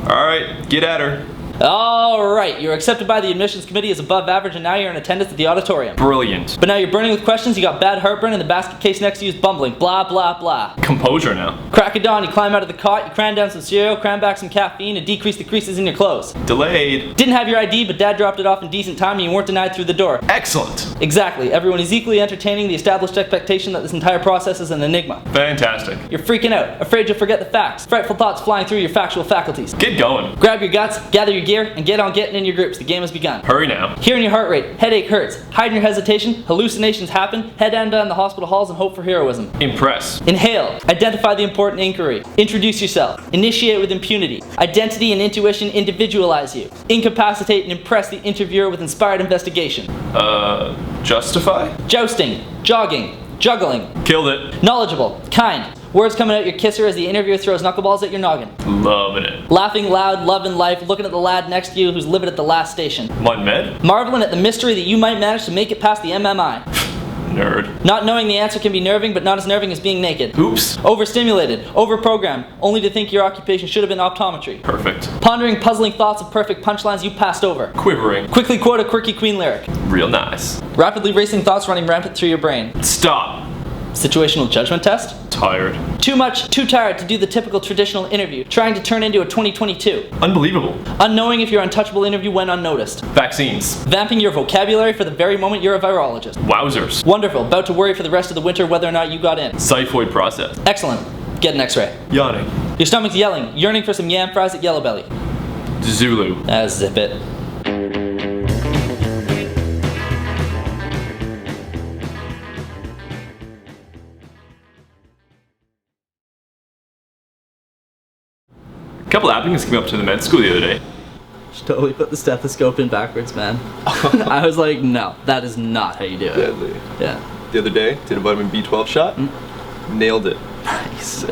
Alright, get at her. Alright, you're accepted by the admissions committee as above average and now you're in attendance at the auditorium. Brilliant. But now you're burning with questions, you got bad heartburn, and the basket case next to you is bumbling. Blah, blah, blah. Composure now. Crack of dawn, you climb out of the cot, you cram down some cereal, cram back some caffeine, and decrease the creases in your clothes. Delayed. Didn't have your ID, but dad dropped it off in decent time and you weren't denied through the door. Excellent. Exactly. Everyone is equally entertaining the established expectation that this entire process is an enigma. Fantastic. You're freaking out, afraid you'll forget the facts, frightful thoughts flying through your factual faculties. Get going. Grab your guts, gather your gear, and get on getting in your groups. The game has begun. Hurry now. Hearing your heart rate, headache hurts, hide your hesitation, hallucinations happen, head down the hospital halls and hope for heroism. Impress. Inhale, identify the important inquiry, introduce yourself, initiate with impunity, identity and intuition individualize you, incapacitate and impress the interviewer with inspired investigation. Justify? Jousting, jogging, juggling. Killed it. Knowledgeable, kind, words coming out your kisser as the interviewer throws knuckleballs at your noggin. Loving it. Laughing loud, loving life, looking at the lad next to you who's living at the last station. MUN med? Marveling at the mystery that you might manage to make it past the MMI. Nerd. Not knowing the answer can be nerving, but not as nerving as being naked. Oops. Overstimulated, overprogrammed, only to think your occupation should have been optometry. Perfect. Pondering puzzling thoughts of perfect punchlines you passed over. Quivering. Quickly quote a quirky Queen lyric. Real nice. Rapidly racing thoughts running rampant through your brain. Stop. Situational judgment test. Tired. Too much, too tired to do the typical traditional interview, trying to turn into a 2022. Unbelievable. Unknowing if your untouchable interview went unnoticed. Vaccines. Vamping your vocabulary for the very moment you're a virologist. Wowzers. Wonderful, about to worry for the rest of the winter whether or not you got in. Xiphoid process. Excellent. Get an x-ray. Yawning. Your stomach's yelling, yearning for some yam fries at Yellow Belly. Zulu. Zip it. A couple applicants came up to the med school the other day. She totally put the stethoscope in backwards, man. I was like, no, that is not how you do it. Deadly. Yeah. The other day, did a vitamin B12 shot. Nailed it. Nice.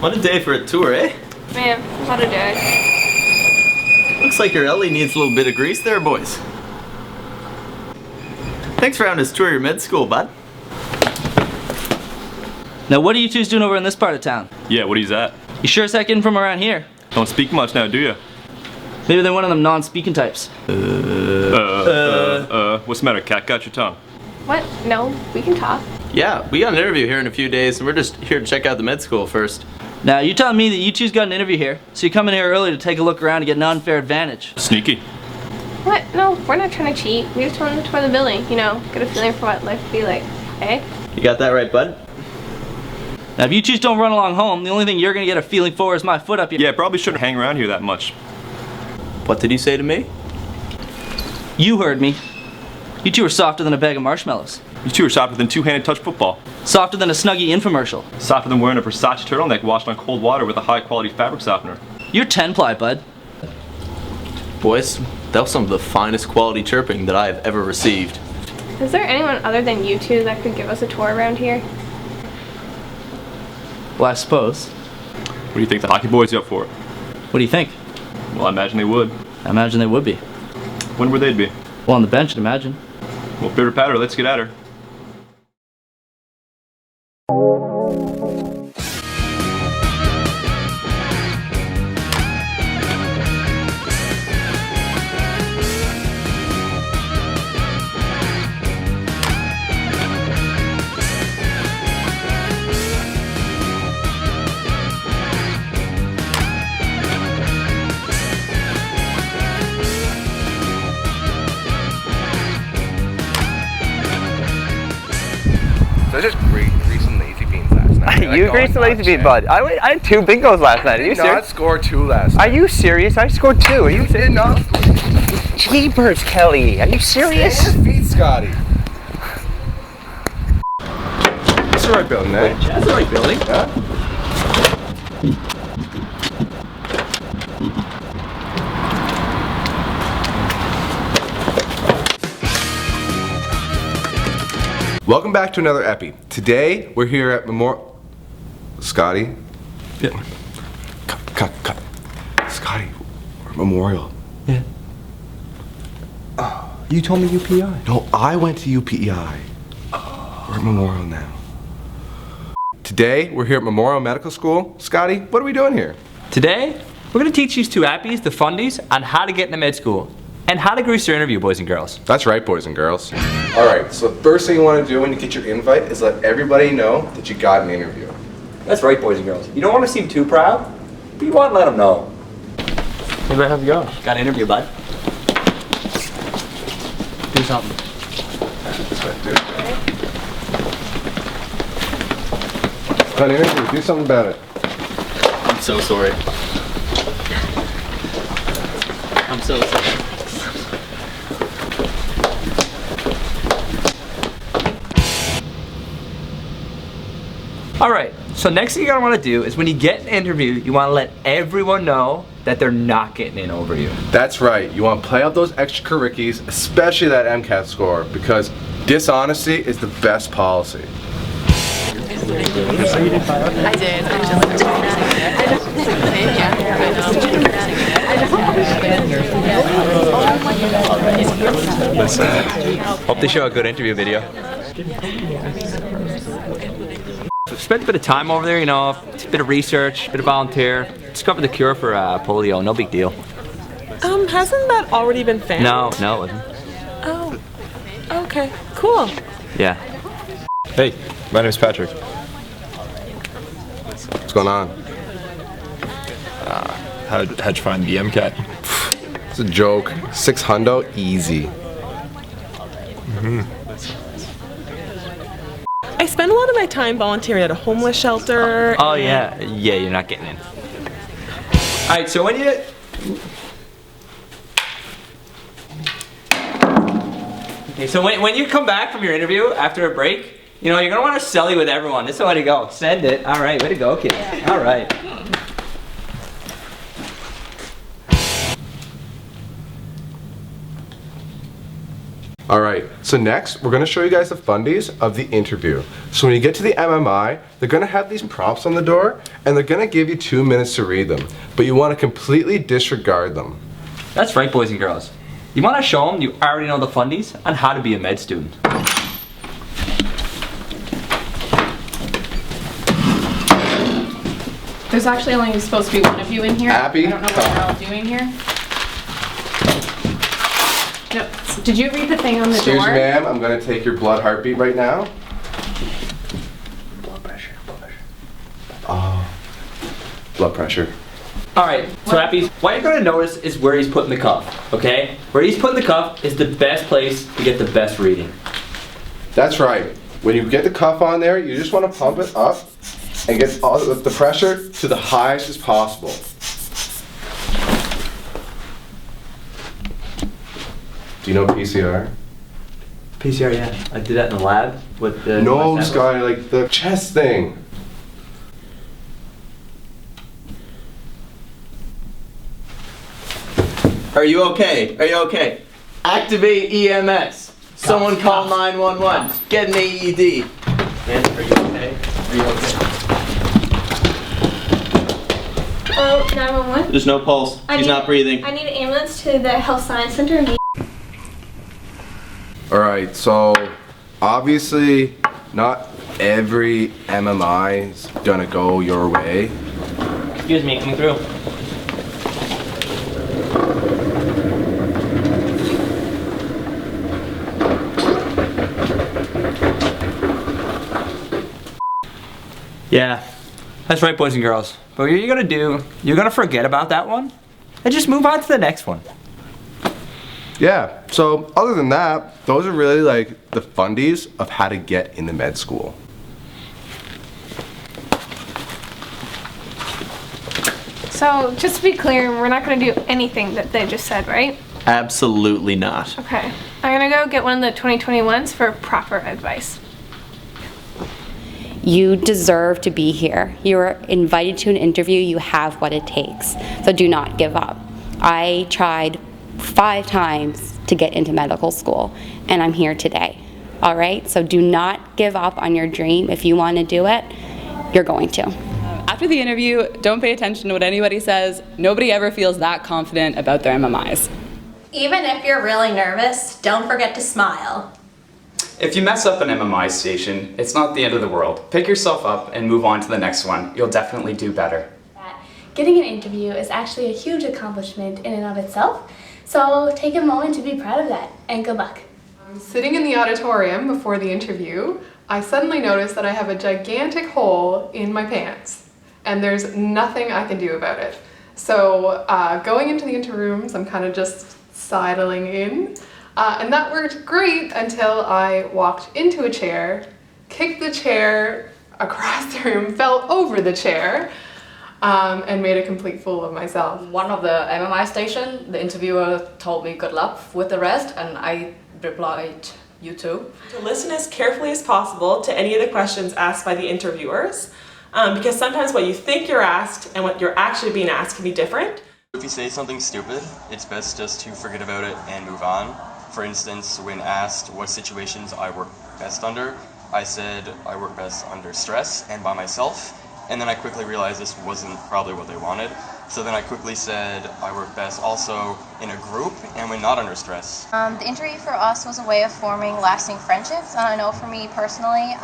What a day for a tour, eh? Man, what a day. Looks like your Ellie needs a little bit of grease there, boys. Thanks for having us tour your med school, bud. Now, what are you twos doing over in this part of town? Yeah, what is that? You sure as heck in from around here? Don't speak much now, do you? Maybe they're one of them non-speaking types. What's the matter, cat? Got your tongue? What? No, we can talk. Yeah, we got an interview here in a few days, and we're just here to check out the med school first. Now, you're telling me that you two's got an interview here, so you come in here early to take a look around to get an unfair advantage. Sneaky. What? No, we're not trying to cheat. We just wanted to tour the building, you know, get a feeling for what life would be like, okay? You got that right, bud? Now, if you twos don't run along home, the only thing you're gonna get a feeling for is my foot up your— Yeah, probably shouldn't hang around here that much. What did you say to me? You heard me. You two are softer than a bag of marshmallows. You two are softer than two-handed touch football. Softer than a Snuggie infomercial. Softer than wearing a Versace turtleneck washed on cold water with a high-quality fabric softener. You're 10-ply, bud. Boys, that was some of the finest quality chirping that I have ever received. Is there anyone other than you two that could give us a tour around here? Well, I suppose. What do you think the hockey boys are up for? What do you think? Well, I imagine they would. I imagine they would be. When would they be? Well, on the bench, I'd imagine. Well, pitter patter, let's get at her. So I just greased some lazy beans last night. You greased the lazy bean, bud. I had 2 bingos last night. Are you I did not serious? score 2 last night. Are you serious? I scored 2. Are you did not score. Jeepers, Kelly. Are you serious? Stay on your feet, Scotty. That's the right building, eh? That's the right building. Welcome back to another Epi. Today we're here at Scotty. Yeah. Cut. Scotty, we're at Memorial. Yeah. You told me UPI. No, I went to UPEI. We're at Memorial now. Today, we're here at Memorial Medical School. Scotty, what are we doing here? Today, we're going to teach these two appies, the fundies, on how to get into med school and how to grease your interview, boys and girls. That's right, boys and girls. All right, so the first thing you want to do when you get your invite is let everybody know that you got an interview. That's right, boys and girls. You don't want to seem too proud, but you want to let them know. Anybody have you go? Got an interview, bud. Do something. Got an interview, do something about it. I'm so sorry. I'm so sorry. All right, so next thing you're gonna wanna do is when you get an interview, you wanna let everyone know that they're not getting in over you. That's right, you want to play out those extracurriculars, especially that MCAT score, because dishonesty is the best policy. I did. Hope they show a good interview video. Spent a bit of time over there, you know, a bit of research, a bit of volunteer. Discovered the cure for polio, no big deal. Hasn't that already been found? No, it wasn't. Oh, okay, cool. Yeah. Hey, my name's Patrick. What's going on? How'd you find the MCAT? It's a joke. $600, easy. I spend a lot of my time volunteering at a homeless shelter. Oh yeah, you're not getting in. All right, so when you... Okay, so when you come back from your interview after a break, you know, you're gonna wanna selly with everyone. This is the way to go. Send it. All right, way to go, kids. All right. All right, so next we're gonna show you guys the fundies of the interview. So when you get to the MMI, they're gonna have these prompts on the door and they're gonna give you 2 minutes to read them, but you wanna completely disregard them. That's right, boys and girls. You wanna show them you already know the fundies on how to be a med student. There's actually only supposed to be one of you in here. Abby? I don't know what you're all doing here. No. Did you read the thing on the Excuse door? me, ma'am, I'm gonna take your blood heartbeat right now. Blood pressure. Oh, blood pressure. All right, so Appy, what you're gonna notice is where he's putting the cuff, okay? Where he's putting the cuff is the best place to get the best reading. That's right. When you get the cuff on there, you just wanna pump it up and get all the pressure to the highest as possible. Do you know PCR? PCR, yeah. I did that in the lab with the... No, Scotty, like the chest thing. Are you okay? Are you okay? Activate EMS. Someone call 911. Get an AED. Man, are you okay? Are you okay? Oh, 911? There's no pulse. He's not breathing. I need an ambulance to the Health Science Center in All right, so obviously not every MMI is gonna go your way. Excuse me, coming through. Yeah, that's right, boys and girls. But what you're gonna do, you're gonna forget about that one and just move on to the next one. Yeah, so other than that, those are really like the fundies of how to get into med school. So, just to be clear, we're not going to do anything that they just said, right? Absolutely not. Okay. I'm going to go get one of the 2021s for proper advice. You deserve to be here. You're invited to an interview. You have what it takes. So do not give up. I tried 5 times to get into medical school, and I'm here today. All right? So do not give up on your dream. If you want to do it, you're going to. After the interview, don't pay attention to what anybody says. Nobody ever feels that confident about their MMIs. Even if you're really nervous, don't forget to smile. If you mess up an MMI station, it's not the end of the world. Pick yourself up and move on to the next one. You'll definitely do better. Getting an interview is actually a huge accomplishment in and of itself, so take a moment to be proud of that, and good luck. Sitting in the auditorium before the interview, I suddenly noticed that I have a gigantic hole in my pants, and there's nothing I can do about it. So going into the interrooms, I'm kind of just sidling in, and that worked great until I walked into a chair, kicked the chair across the room, fell over the chair, and made a complete fool of myself. One of the MMI station, the interviewer told me good luck with the rest, and I replied, you too. To listen as carefully as possible to any of the questions asked by the interviewers, because sometimes what you think you're asked and what you're actually being asked can be different. If you say something stupid, it's best just to forget about it and move on. For instance, when asked what situations I work best under, I said I work best under stress and by myself. And then I quickly realized this wasn't probably what they wanted. So then I quickly said I work best also in a group and when not under stress. The interview for us was a way of forming lasting friendships. And I know for me personally,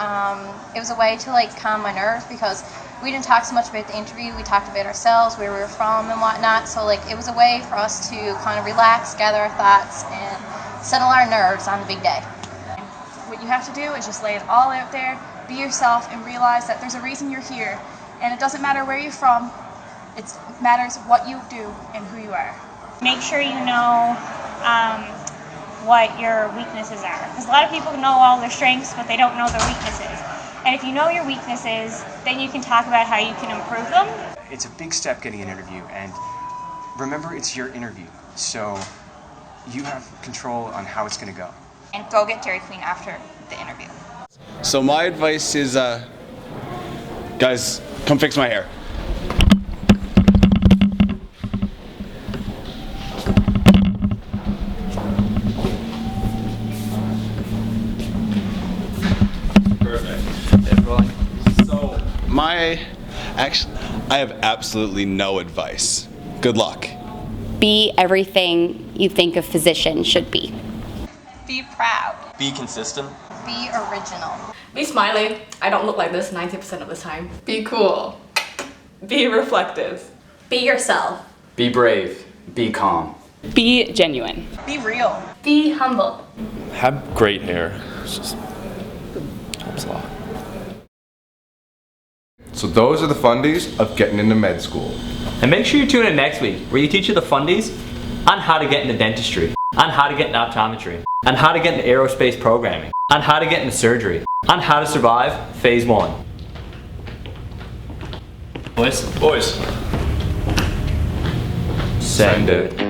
it was a way to calm my nerves because we didn't talk so much about the interview. We talked about ourselves, where we were from and whatnot. So it was a way for us to kind of relax, gather our thoughts, and settle our nerves on the big day. What you have to do is just lay it all out there, be yourself, and realize that there's a reason you're here. And it doesn't matter where you're from, it matters what you do and who you are. Make sure you know what your weaknesses are. Because a lot of people know all their strengths, but they don't know their weaknesses. And if you know your weaknesses, then you can talk about how you can improve them. It's a big step getting an interview, and remember, it's your interview. So you have control on how it's going to go. And go get Dairy Queen after the interview. So my advice is, guys, come fix my hair. So I have absolutely no advice. Good luck. Be everything you think a physician should be. Be proud. Be consistent. Be original. Be smiley. I don't look like this 90% of the time. Be cool. Be reflective. Be yourself. Be brave. Be calm. Be genuine. Be real. Be humble. Have great hair. It's just helps a lot. So those are the fundies of getting into med school. And make sure you tune in next week, where you teach you the fundies on how to get into dentistry, on how to get into optometry, on how to get into aerospace programming, on how to get into surgery, on how to survive phase 1. Boys. Send it.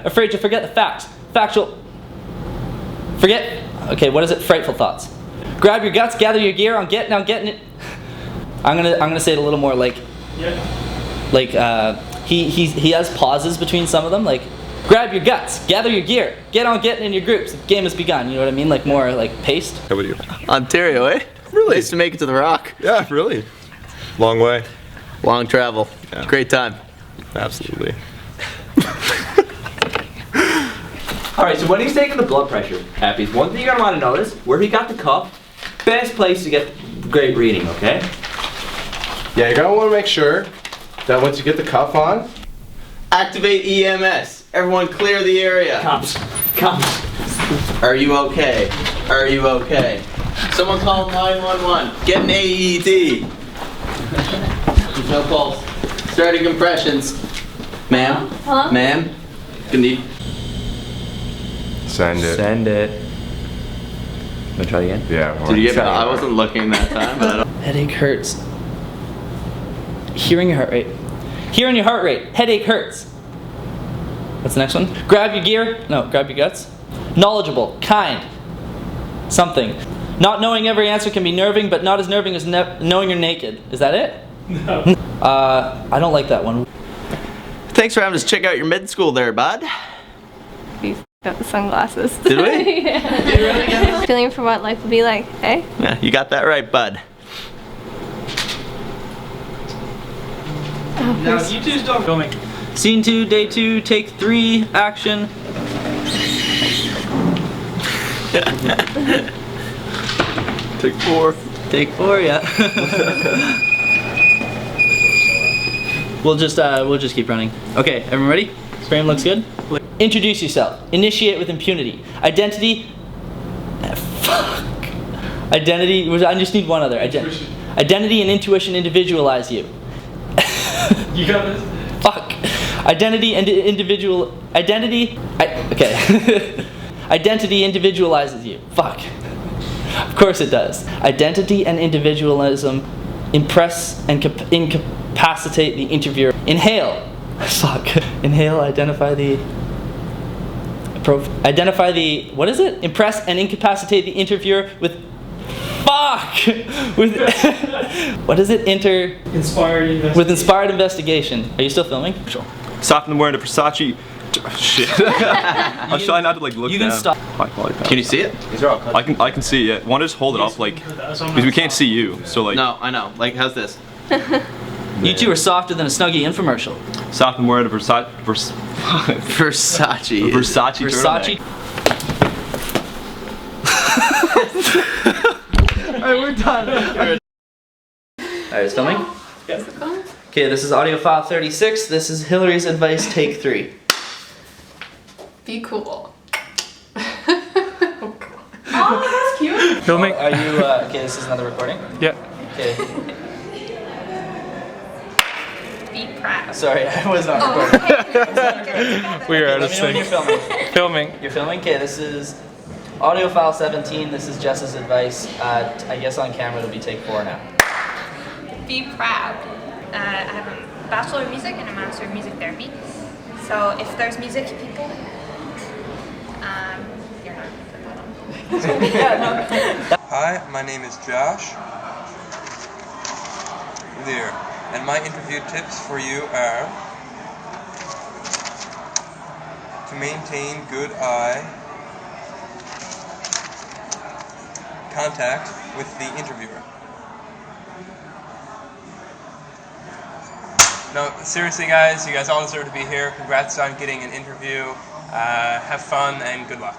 Afraid to forget the facts. Factual. Forget. Okay, what is it? Frightful thoughts. Grab your guts, gather your gear. I'm getting it. I'm gonna say it a little more like. Yeah. Like he has pauses between some of them. Like, grab your guts, gather your gear, get on getting in your groups. The game has begun. You know what I mean? Like more like paced. How about you? Ontario, eh? Really? Nice to make it to the Rock. Yeah, really. Long way. Long travel. Yeah. Great time. Absolutely. Alright, so when he's taking the blood pressure, Happy, one thing you're gonna want to notice, where he got the cuff, best place to get great reading, okay? Yeah, you're gonna want to make sure that once you get the cuff on, Activate EMS. Everyone clear the area. Cops. Are you okay? Are you okay? Someone call 911. Get an AED. There's no pulse. Starting compressions. Ma'am? Hello? Ma'am? Can you... send it. Send it. Wanna try again? Yeah. Did you get that? I wasn't looking that time, but I don't... Headache hurts. Hearing your heart rate. Hearing your heart rate. Headache hurts. What's the next one? Grab your gear. No, grab your guts. Knowledgeable. Kind. Something. Not knowing every answer can be nerving, but not as nerving as knowing you're naked. Is that it? No. I don't like that one. Thanks for having us check out your med school there, bud. We got the sunglasses. Did we? Yeah. Feeling for what life will be like, eh? Yeah, you got that right, bud. Now you two stop filming. Scene 2, day 2, take 3, action. Take 4. Take 4, yeah. We'll just keep running. Okay, everyone ready? Frame looks good. Introduce yourself. Initiate with impunity. Identity. Fuck. Identity. I just need one other. Identity and intuition individualize you. You got this. Fuck. Identity and individual. Identity. Okay. Identity individualizes you. Fuck. Of course it does. Identity and individualism impress and incapacitate the interviewer. Inhale. Fuck. Inhale. Identify the. Identify the. What is it? Impress and incapacitate the interviewer with. Fuck. With. What is it? Inspired investigation. With inspired investigation. Are you still filming? Stop them wearing a Versace. Shit. I'll try not to like look. You can down. stop. High quality pants. Can you see it? These are all cut. I can see it. Want to just hold it up like because we can't see you. So like. No, I know. Like, how's this? You two are softer than a Snuggie infomercial. Stop them wearing a Versace. Versace. Versace. Alright, we're done. Alright, it's filming? Yes. Okay, this is audio file 36. This is Hillary's advice, take 3. Be cool. Oh, that's cute. Filming. Are you, okay, this is another recording? Yeah. Okay. Be proud. Sorry, I was not recording. We are out Let of me know when you're filming. Filming. You're filming? Okay, this is audio file 17. This is Jess's advice. I guess on camera it'll be take 4 now. Be proud. I have a Bachelor of Music and a Master of Music Therapy. So if there's music people, you're not put that on. Hi, my name is Josh. There. And my interview tips for you are to maintain good eye contact with the interviewer. No, seriously guys, you guys all deserve to be here. Congrats on getting an interview. Have fun and good luck.